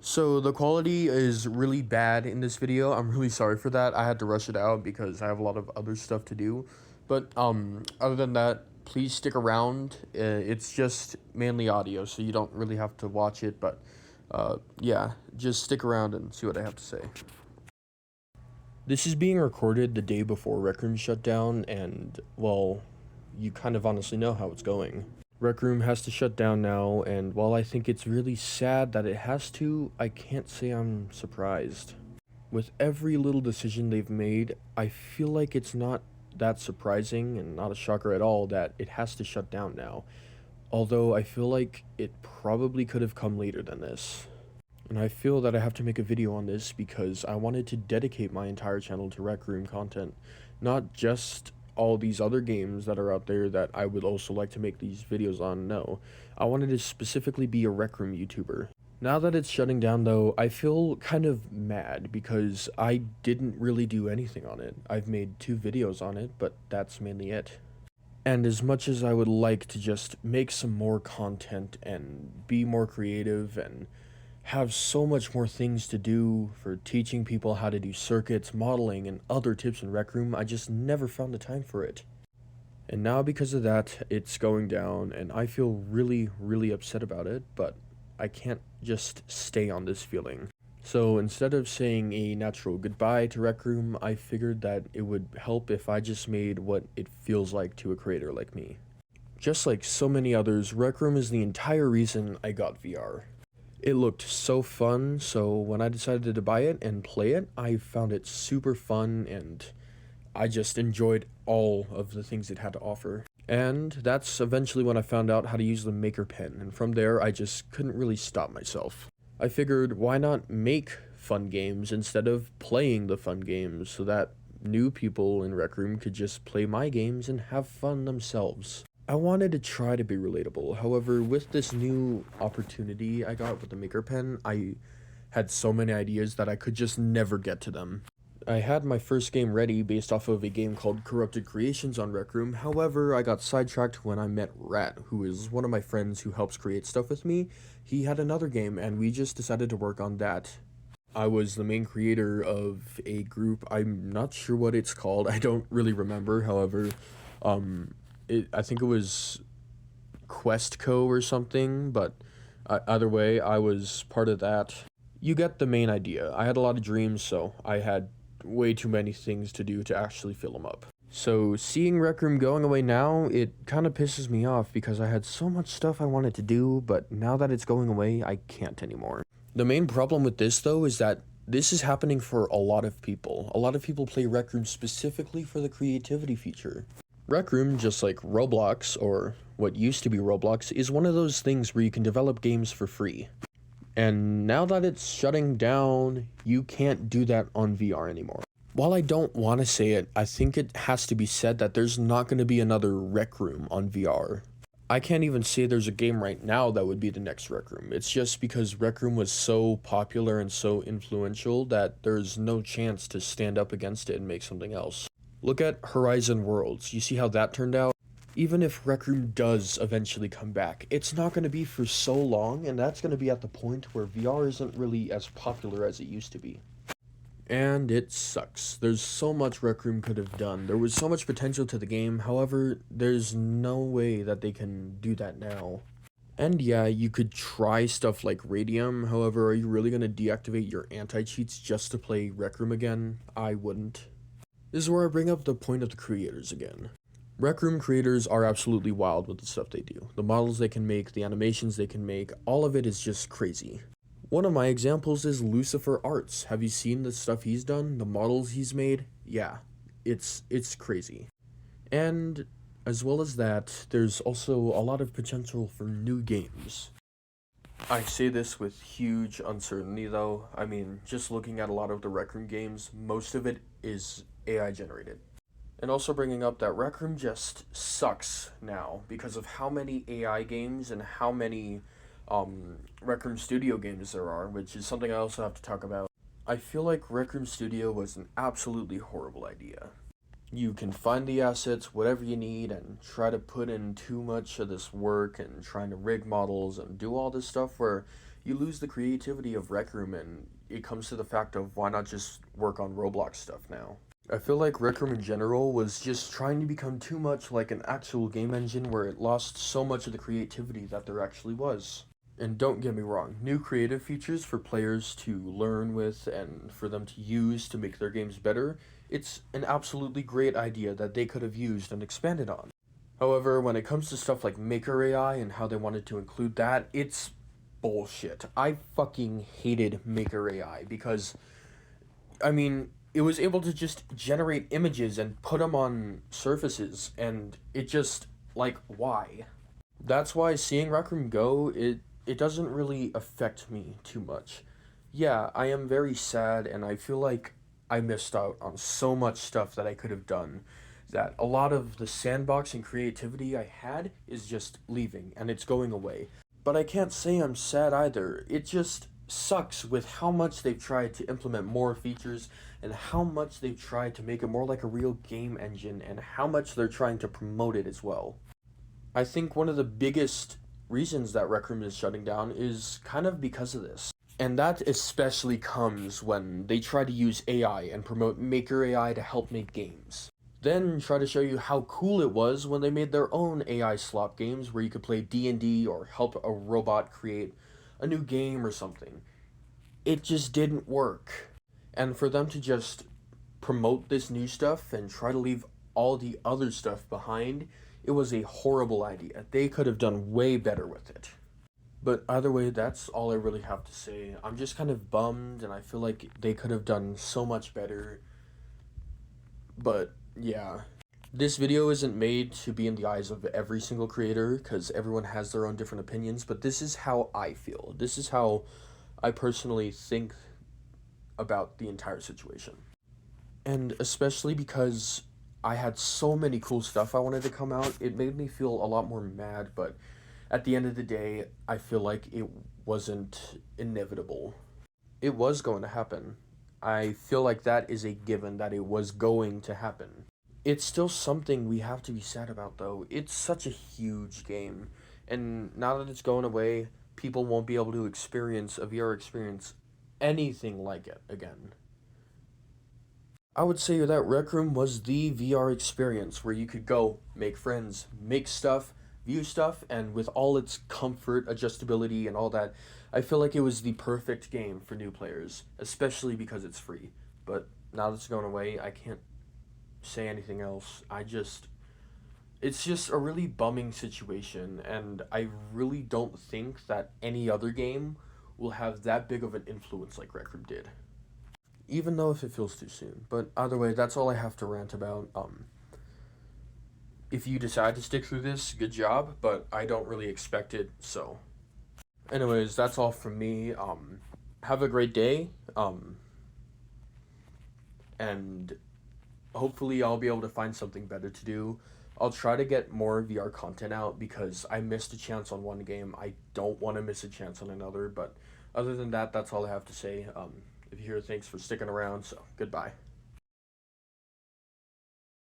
So the quality is really bad in this video. I'm really sorry for that. I had to rush it out because I have a lot of other stuff to do. But other than that, please stick around. It's just mainly audio, so you don't really have to watch it. But yeah, just stick around and see what I have to say. This is being recorded the day before Rec Room shut down, and well, you kind of honestly know how it's going. Rec Room has to shut down now, and while I think it's really sad that it has to, I can't say I'm surprised. With every little decision they've made, I feel like it's not that surprising and not a shocker at all that it has to shut down now. Although I feel like it probably could have come later than this. And I feel that I have to make a video on this because I wanted to dedicate my entire channel to Rec Room content, not just all these other games that are out there that I would also like to make these videos on. No, I wanted to specifically be a Rec Room YouTuber. Now that it's shutting down though, I feel kind of mad because I didn't really do anything on it. I've made 2 videos on it, but that's mainly it. And as much as I would like to just make some more content and be more creative and have so much more things to do for teaching people how to do circuits, modeling, and other tips in Rec Room, I just never found the time for it. And now because of that, it's going down, and I feel really, really upset about it, but I can't just stay on this feeling. So instead of saying a natural goodbye to Rec Room, I figured that it would help if I just made what it feels like to a creator like me. Just like so many others, Rec Room is the entire reason I got VR. It looked so fun, so when I decided to buy it and play it, I found it super fun and I just enjoyed all of the things it had to offer. And that's eventually when I found out how to use the Maker Pen, and from there I just couldn't really stop myself. I figured why not make fun games instead of playing the fun games so that new people in Rec Room could just play my games and have fun themselves. I wanted to try to be relatable. However, with this new opportunity I got with the Maker Pen, I had so many ideas that I could just never get to them. I had my first game ready based off of a game called Corrupted Creations on Rec Room. However, I got sidetracked when I met Rat, who is one of my friends who helps create stuff with me. He had another game, and we just decided to work on that. I was the main creator of a group. I'm not sure what it's called. I don't really remember. However, I think it was Questco or something, but either way, I was part of that. You get the main idea. I had a lot of dreams, so I had way too many things to do to actually fill them up. So seeing Rec Room going away now, it kind of pisses me off because I had so much stuff I wanted to do, but now that it's going away, I can't anymore. The main problem with this though is that this is happening for a lot of people. A lot of people play Rec Room specifically for the creativity feature. Rec Room, just like Roblox, or what used to be Roblox, is one of those things where you can develop games for free. And now that it's shutting down, you can't do that on VR anymore. While I don't want to say it, I think it has to be said that there's not going to be another Rec Room on VR. I can't even say there's a game right now that would be the next Rec Room. It's just because Rec Room was so popular and so influential that there's no chance to stand up against it and make something else. Look at Horizon Worlds. You see how that turned out? Even if Rec Room does eventually come back, it's not going to be for so long, and that's going to be at the point where VR isn't really as popular as it used to be. And it sucks. There's so much Rec Room could have done. There was so much potential to the game, however, there's no way that they can do that now. And yeah, you could try stuff like Radium, however, are you really going to deactivate your anti-cheats just to play Rec Room again? I wouldn't. This is where I bring up the point of the creators again. Rec Room creators are absolutely wild with the stuff they do. The models they can make, the animations they can make, all of it is just crazy. One of my examples is Lucifer Arts. Have you seen the stuff he's done? The models he's made? Yeah, it's crazy. And as well as that, there's also a lot of potential for new games. I say this with huge uncertainty though. I mean, just looking at a lot of the Rec Room games, most of it is AI generated. And also bringing up that Rec Room just sucks now because of how many AI games and how many Rec Room Studio games there are, which is something I also have to talk about. I feel like Rec Room Studio was an absolutely horrible idea. You can find the assets, whatever you need, and try to put in too much of this work and trying to rig models and do all this stuff where you lose the creativity of Rec Room, and it comes to the fact of why not just work on Roblox stuff now. I feel like Rec Room in general was just trying to become too much like an actual game engine where it lost so much of the creativity that there actually was. And don't get me wrong, new creative features for players to learn with and for them to use to make their games better, it's an absolutely great idea that they could have used and expanded on. However, when it comes to stuff like Maker AI and how they wanted to include that, it's bullshit. I fucking hated Maker AI because, I mean, it was able to just generate images and put them on surfaces, and it just, like, why? That's why seeing Rec Room go, it doesn't really affect me too much. Yeah, I am very sad, and I feel like I missed out on so much stuff that I could have done. That a lot of the sandbox and creativity I had is just leaving, and it's going away. But I can't say I'm sad either. It just sucks with how much they've tried to implement more features and how much they've tried to make it more like a real game engine and how much they're trying to promote it as well. I think one of the biggest reasons that Rec Room is shutting down is kind of because of this. And that especially comes when they try to use AI and promote Maker AI to help make games. Then try to show you how cool it was when they made their own AI slop games where you could play D&D or help a robot create a new game or something. It just didn't work. And for them to just promote this new stuff and try to leave all the other stuff behind, it was a horrible idea. They could have done way better with it. But either way, that's all I really have to say. I'm just kind of bummed, and I feel like they could have done so much better. But yeah. This video isn't made to be in the eyes of every single creator, because everyone has their own different opinions, but this is how I feel. This is how I personally think about the entire situation. And especially because I had so many cool stuff I wanted to come out, it made me feel a lot more mad, but at the end of the day, I feel like it wasn't inevitable. It was going to happen. I feel like that is a given that it was going to happen. It's still something we have to be sad about, though. It's such a huge game, and now that it's going away, people won't be able to experience a VR experience anything like it again. I would say that Rec Room was the VR experience where you could go, make friends, make stuff, view stuff, and with all its comfort, adjustability, and all that, I feel like it was the perfect game for new players, especially because it's free. But now that it's going away, I can't say anything else. It's just a really bumming situation, and I really don't think that any other game will have that big of an influence like Rec Room did. Even though if it feels too soon. But either way, that's all I have to rant about. If you decide to stick through this, good job, but I don't really expect it, so. Anyways, that's all from me. Have a great day, and hopefully I'll be able to find something better to do. I'll try to get more VR content out because I missed a chance on one game. I don't want to miss a chance on another, but other than that, that's all I have to say. If you're here, thanks for sticking around, so goodbye.